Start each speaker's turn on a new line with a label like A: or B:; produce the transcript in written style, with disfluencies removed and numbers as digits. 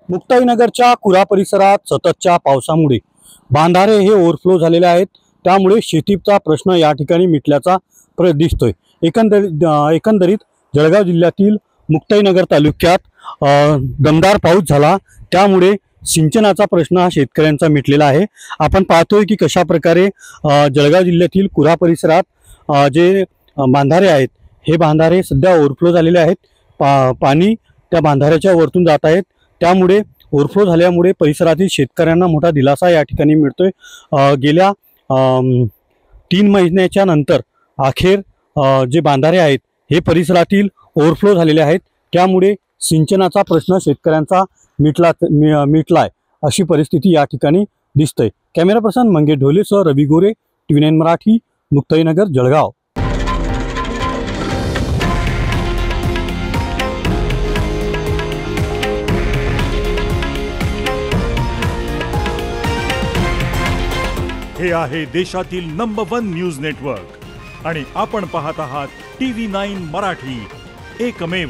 A: मुक्ताईनगरच्या कुरा परिसरात सततच्या पावसामुळे बांधारे हे ओव्हरफ्लो झालेले आहेत। त्यामुळे शेतीचा प्रश्न या ठिकाणी मिटल्याचा दिसतोय। एकंदरीत जळगाव जिल्ह्यातील मुक्ताईनगर तालुक्यात दमदार पाऊस झाला, त्यामुळे सिंचनाचा प्रश्न हा शेतकऱ्यांचा मिटलेला आहे। आपण पाहतोय की कशा प्रकारे जळगाव जिल्ह्यातील कुरा परिसरात जे बांधारे आहेत हे बांधारे सध्या ओव्हरफ्लो झालेले आहेत। पाणी त्या बांधाऱ्याच्या वरतून जात आहेत, त्यामुळे ओव्हरफ्लो झाल्यामुळे परिसरातील शेतकऱ्यांना मोठा दिलासा या ठिकाणी मिळतोय। गेल्या 3 महिन्याच्या नंतर अखेर जे बांधारे आहेत हे परिसरातील ओव्हरफ्लो झालेले आहेत, त्यामुळे सिंचनाचा प्रश्न शेतकऱ्यांचा मिटलाय अशी परिस्थिती या ठिकाणी दिसते। कॅमेरा पर्सन मंगेश ढोलेसह रवी गोरे, TV9 मराठी, मुक्ताईनगर, जळगाव।
B: हे आहे देशातील नंबर 1 न्यूज नेटवर्क आणि आपण पाहत आहात TV9 मराठी, एकमेव।